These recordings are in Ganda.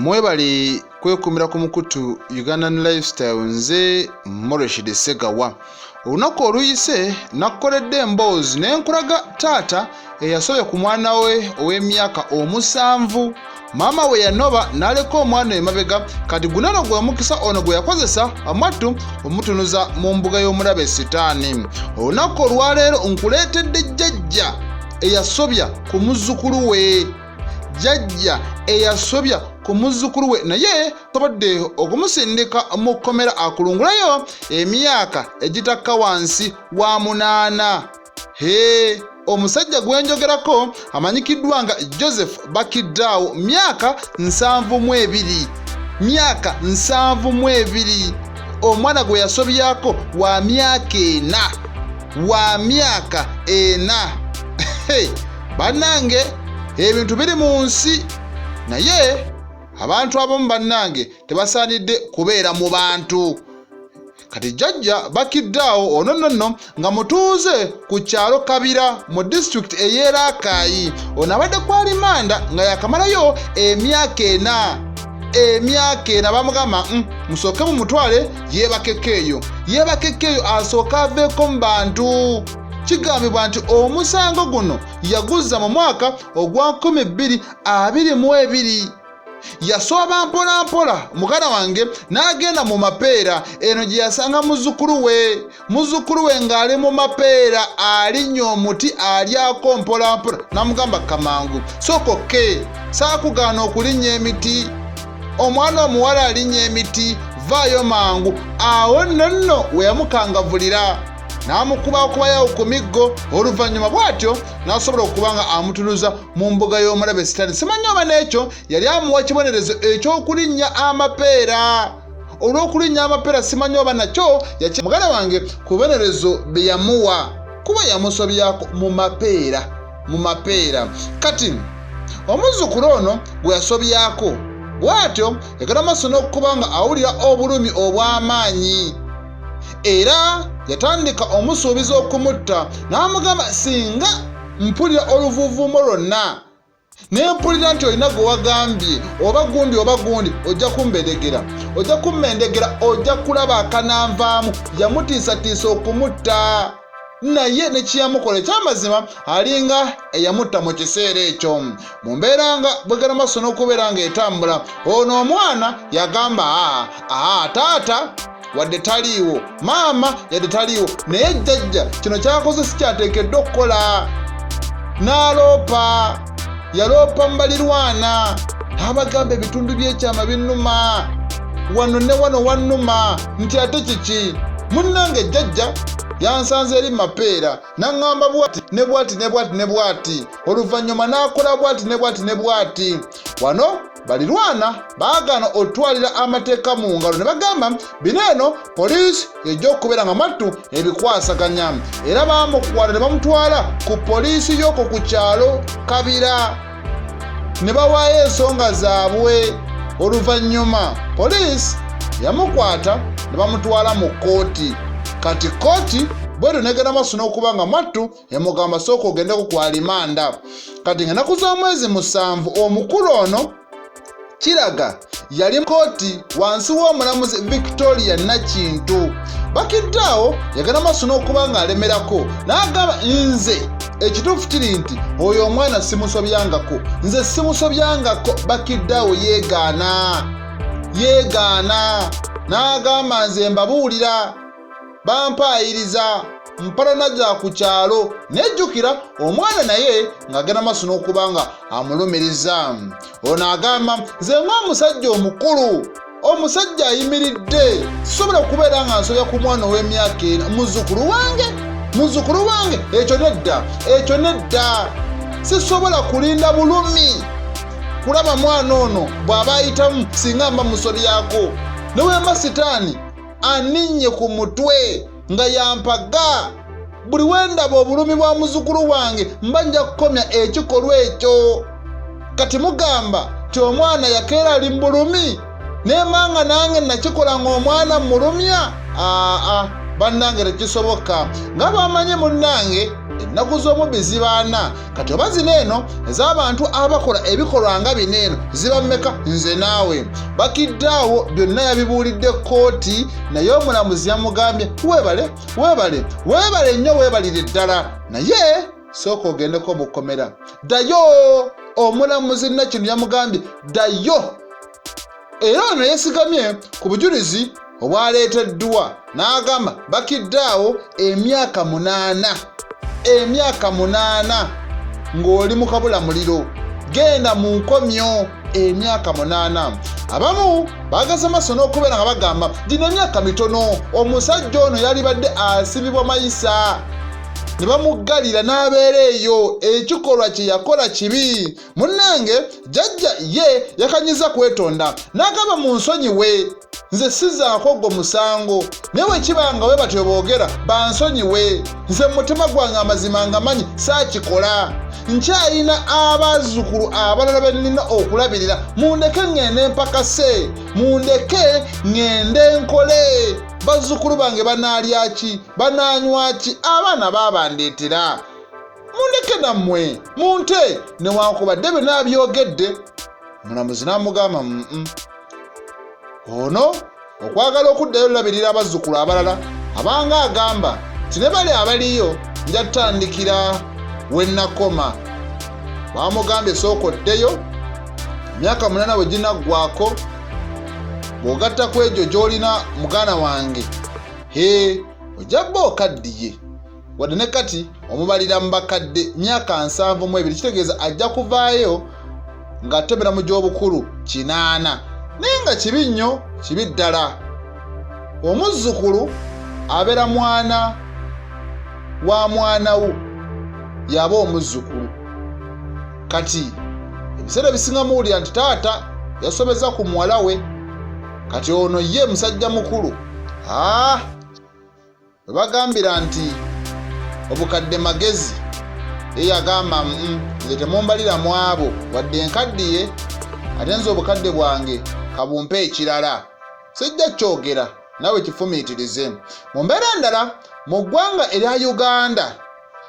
Mwebali kwekumira ku mukutu Ugandan Lifestyle nze Moreshide Segawa. Olunaku oluyise nakoledde emboozi nenkulaga taata eyasobya ku mwana we ow'emyaka 7. Maama we yanoba n'aleka omwana emabega kati gunano gwe mukisa ono gwe yakozesa amatu omutunuza mu mbuga y'omulabe sitaani. Olunaku olwaleero nkuleetedde Jajja eyasobya ku muzukuluwe. Jajja eyasobya ku muzukuluwe naye tobadde okumusindika mukomera akulungulayo emyaka egitakka wansi wa 8. Omusajja gwenjogerako amanyikiddwa nga Joseph Bakidaawo myaka 72. Myaka 72. Omwana gwe yasobyako wa myaka 4. Wa myaka 4. Bannange ebintu biri mu nsi naye abantu abamu bannange tebasaanidde kubeera mu bantu. Kati Jajja Bakidaawo ono nno nga mutuuze ku kyalo Kabira mu district ey'Erakai. Ono abadde ku alimanda nga yakamalayo emyaka 4. Emyaka 4 bamugamba musooke mumutwale yeebakekeeyo asooke aveeko mu bantu. Kigambibwa nti omusango guno yaguzza mu mwaka ogwa 2022. Yasoba mpola mpola mugana wange n'agenda mu mapeera eno gye yasanga muzukuluwe ng'ali mu mapeera alinnye omuti alyako mpola mpola n'amugamba kamangu sokoke saakugaana okulinnya emiti. Omwana omuwala alinnya emiti vaayo mangu. Awo nno we yamukangavulira n'amukubakubayo ku miggo. Oluvannyuma bw'atyo n'asobola okuba nga amutuluza mu mbuga y'omulabe sitaani. Simanyi oba n'ekyo yali amuwa kibonerezo eky'okulinnya amapeera. Olw'okulinnya amapeera simanyi oba nakyo muganda wange ku bibonerezo bye yamuwa kuba yamusobyako mu mapeera. Kati omuzzukulu ono gwe yasobyako bw'atyo yagala maaso n'okuba nga awulira obulumi obw'amaanyi era yatandika omusuubiza okumutta n'amugamba singa mpulira oluvuuvuumo lwonna nempulira nti olina gwe wagambye oba gundi ojja kummendegera ojja kulaba akananvaamu. Yamutiisatiisa okumutta naye nekiyamukola ekyamazima alinga eyamutta mu kiseera ekyo. Mu mbeera nga bwegala maaso n'okubeera nga etambula ono omwana yagamba taata wadde taliiwo, maama yadde taliiwo, naye Jajja kino kyakoze si kyateekeddwa okukola. N'aloopa yaloopa mu balirwana n'abagamba ebitundu by'ekyama binnuma, wano ne wano wannuma nti ate kiki. Munnange Jajja yansanze eri mapeera n'aŋŋamba bwati ne bwati. Oluvannyuma n'akola bwati ne bwati. Wano balirwana baagaana otwalira amateeka mu ngalo ne bagamba bino eno poliisi ejja okubeera nga mattu ebikwasaganya, era bamukwata ne bamutwala ku poliisi y'okwo ku kyalo Kabira ne bawaayo ensonga zaabwe. Oluvannyuma poliisi yamukwata ne bamutwala mu kooti. Kati kooti bwero negenda maaso n'okuba nga mattu emugamba sooka ogendeko ku alimanda. Kati nga naku z'omwezi 7 omukulu ono kiraga yali kooti wansi w'omulamuzi Victoria Nakintu. Bakidaawo yagenda maaso n'okuba nga alemerako n'agamba nze ekituufu kiri nti oyo omwana simusobyangako, nze simusobyangako. Bakidaawo yeegaana n'agamba nze mbabuulira bampaayiriza mpalana za ku kyalo. Nejjukira omwana naye ng'agenda maaso n'okuba nga amulumiriza. Ono agamba nze ng'omusajja omukulu, omusajja ayimiridde, sisobola okubeera nga nsobya ku mwana ow'emyaka 4. Muzzukulu wange ekyo nedda. Sisobola kulinda bulumi kulaba mwana ono bw'aba ayitamu singa mba musobyako. Newemba sitaani aninnye ku mutwe nga yampaga. Buli wendaba obulumi bwa muzzukulu wange mba nja kukomya ekikolwa ekyo. Kati mugamba ti omwana yakeera ali mbulumi nemanga nange nakikola ng'omwana mulumya. Bannange tekisoboka. Nga bamanye munnange ennaku z'omubbi ziba 4 kati oba zino eno ez'abantu abakola ebikolwa nga bino eno ziba mmeka? Nze naawe. Bakiddaawo byonna yabibuulidde kkooti, naye omulamuzi yamugambye weebale nnyo, weebalire ddala, naye sooka ogendeko mukomera. Ddayo. Omulamuzi nakino yamugambye ddayo. Era ono yeesigamye ku bujulizi obwaleeteddwa n'agamba Bakiddaawo emyaka 8 ng'oli mu kabulamuliro, genda mu nkomyo emyaka 8. Abamu baagaza maaso n'okubeera nga bagamba gino emyaka mitono, omusajja ono yalibadde asibibwa mayisa ne bamuggalira n'abeera eyo, ekikolwa kye yakola kibi. Munnange Jajja ye yakanyiza kwetonda n'agamba mu nsonyiwe, nze sizaako gwo musango, naye wekibanga we batyo boogera bansonyiwe, nze mu mutima gwange amazima ngamanyi saakikola, nkyayina abazzukulu abalala be nnina okulabirira, mundeke ŋŋende mpakase, mundeke ŋŋende nkole. Bazzukulu bange banaalya ki? Banaanywa ki? Abaana baabandeetera. Mundeke nammwe munte. Newankubadde bye naabyogedde, omulamuzi n'amugamba ono okwagala okuddayo olabirira abazzukulu abalala abanga agamba nti ne bali abaliyo nja tutandikira we nnakoma. Baamugambye sooka oddeyo, emyaka 8 we ginaggwako, bw'ogatta ku egyo gy'olina muganda wange ojja bba okaddiye. Wadde ne kati omubalira mu bakadde myaka 72, kitegeeza ajja kuvaayo ng'atebera mu gy'obukulu 8, naye nga kibi nnyo, kibi ddala. Omuzzukulu abeera mwana wa mwana wo, yaba omuzzukulu. Kati ebiseera ebisinga muwulira nti taata yasobeza ku muwala we, kati ono ye musajja mukulu. Bwe bagambira nti obukadde magezi, ye yagamba nze temumbalira mu abo, wadde enkaddiye, ate nze obukadde bwange kabumpe ekirala, sijja kyogera nawe kifumiitirize. Mu mbeera endala, mu ggwanga erya Uganda,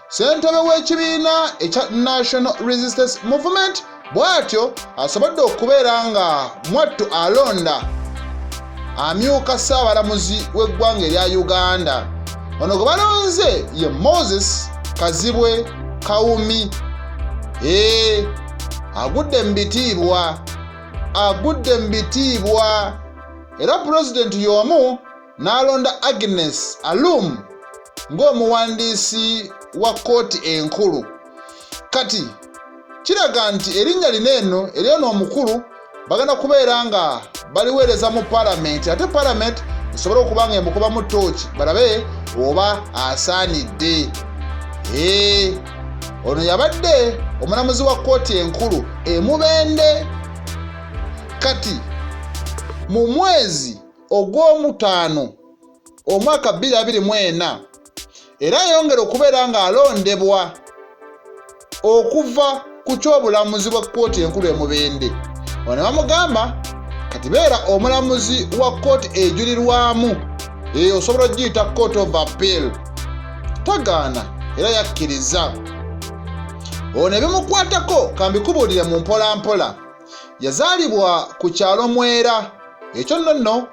ssentebe w'ekibiina ekya National Resistance Movement bw'atyo asobodde okubeera nga mwattu alonda amyuka ssaabalamuzi w'eggwanga erya Uganda. Ono gwe balonze ye Moses Kazibwe Kawumi. Agudde mu bitiibwa, era pulezidenti y'omu n'alonda Agnes Alum ng'omuwandiisi wa kkooti enkulu. Kati kiraga nti erinnya lino eno ery'ono omukulu bagenda kubeera nga baliweereza mu palamenti, ate palamenti esobole okuba nga emukubamu ttooki balabe oba asaanidde. Ono yabadde omulamuzi wa kkooti enkulu Mubende. Kati mu mwezi ogw'Omutaano omwaka 2024 era yongera okubeera nga alondebwa okuva ku ky'obulamuzi bwa kkooti enkulu Mubende. Ono ne bamugamba kati beera omulamuzi wa kkooti ejulirwamu, osobola ogiyita Court of Appeal. Tagaana era yakkiriza. Ono ebimukwatako kambikubuulire mu mpolampola. Yazaalibwa ku kyalo Mwera, ekyo nno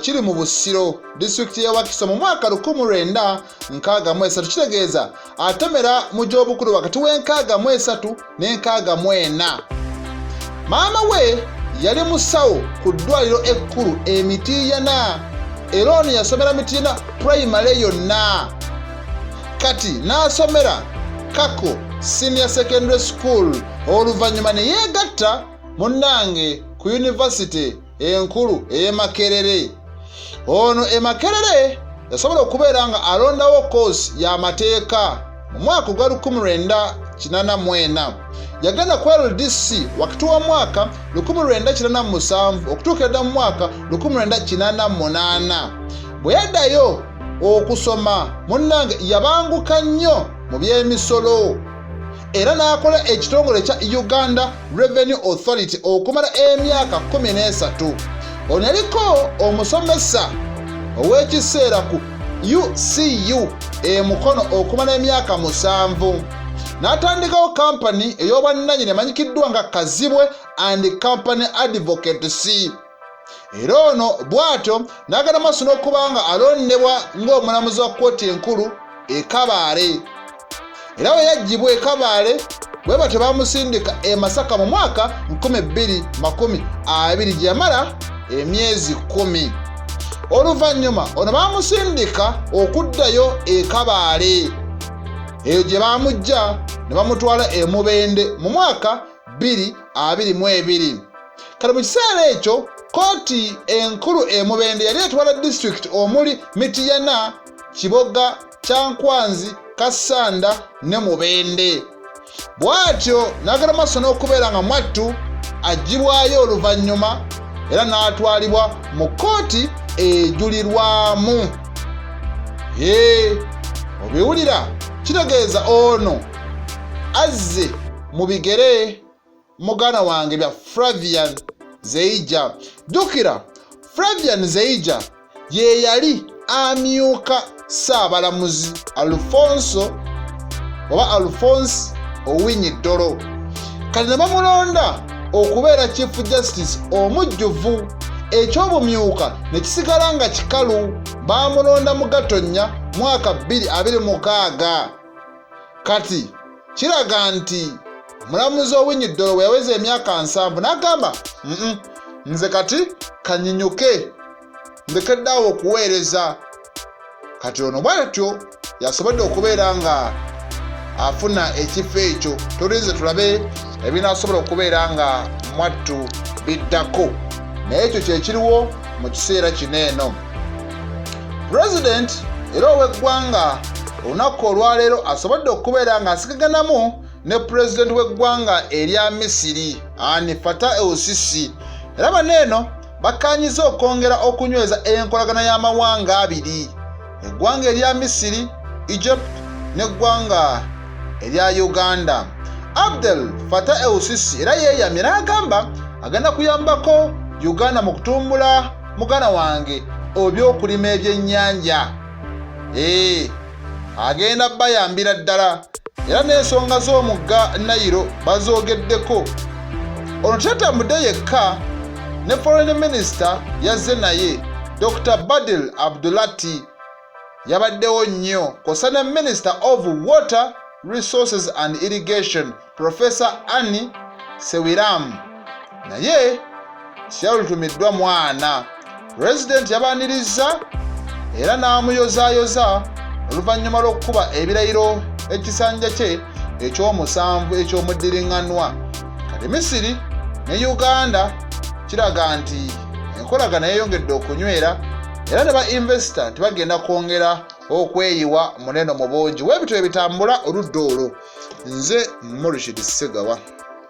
kiri mu Busiro, disitulikiti y'e Wakiso mu mwaka 1963. Kitegeeza atemera mu gy'obukulu wakati w'63 ne64. Maama we yali musawo ku ddwaliro ekkulu Mitiiyana, era ono yasomera Mitiiyana primary yonna. Kati n'asomera Kako Senior Secondary School, oluvannyuma ne yeegatta munnange ku yunivasite enkulu ey'Emakerere. Ono Makerere yasobola okubeera nga alondawo koosi y'amateeka mu mwaka gwa 1984. Yagenda ku LDC wakati wa mwaka 1987 okutuukira dda mu mwaka 1988. Bwe yaddayo okusoma munnange yabanguka nnyo mu by'emisolo, era n'akola ekitongole kya Uganda Revenue Authority okumala emyaka 13. Ono yaliko omusomesa ow'ekiseera ku UCU mukono okumala emyaka 7. N'atandikawo kampani ey'obwannannyini emanyikiddwa nga Kazibwe and Company Advocates. Era ono bw'atyo n'agenda maaso n'okuba nga alondebwa ng'omulamuzi wa kkooti enkulu e Kabale. Era we yaggyibwa e Kabale bwe batyo bamusindika e Masaka mu mwaka 2020 gye yamala emyezi 10. Oluvannyuma ono bamusindika okuddayo e Kabale. Eyo gye bamujja ne bamutwala e Mubende mu mwaka 2022. Kale mu kiseera ekyo kkooti enkulu e Mubende yali etwala district omuli Mityana, Kiboga, Kyankwanzi, Kassanda ne Mubende. Bw'atyo n'agenda maaso n'okubeera nga mwattu aggyibwayo oluvannyuma era n'atwalibwa mu kkooti ejulirwamu. Obiwulira? Kitegeeza ono azze mu bigere muganda wange bya Flavian Zeija. Jjukira, Flavian Zeija ye yali amyuka Ssaabalamuzi Alfonse Owinyiddolo. Kati ne bamulonda okubeera Chief Justice omujjuvu. Eky'obumyuka ne kisigala nga kikalu. Bamulonda mu Gatonnya mwaka 2026. Kati kiraga nti mulamuzi Owinyiddolo bwe yaweza emyaka 7 n'agamba nze kati kanyinyuke ndekeddeawo okuweereza. Kati ono bw'atyo yasobodde okubeera nga afuna ekifo ekyo. Tulinze tulabe ebinaasobola okubeera nga mwattu biddako, naye ekyo kyekiriwo mu kiseera kino eno. President era ow'eggwanga olunaku olwaleero asobodde okubeera nga asigaganamu ne President w'eggwanga erya Misiri Fattah el-Sisi. Era baneeno bakkaanyiza okwongera okunyweza enkolagana y'amawanga abiri, eggwanga erya Misiri Egypt n'eggwanga erya Uganda. Abdel Fattah el-Sisi era yeeyamye n'agamba agenda kuyambako Uganda mu kutumbula muganda wange ebyokulima ebyennyanja. Agenda bayambira ddala era n'ensonga z'omugga Nile bazoogeddeko. Ono tetambudde yekka, ne Foreign Minister yazze naye Dr. Badil Abdulati yabaddewo nnyo, kw'ossa ne Minister of Water Resources and Irrigation Professor Annie Sewiram naye kyalulutumiddwa mwana. President yabaaniriza era n'amuyozaayoza oluvannyuma lw'okukuba ebirayiro ekisanja kye eky'omusanvu eky'omuddiringanwa. Kati Misiri ne Uganda kiraga nti enkolagana yeeyongedde okunywera era ne ba investor tebagenda kwongera okweyiwa muneno mu bungi. Weebityo ebitambula oludda olwo. Nze Morishid Segawa.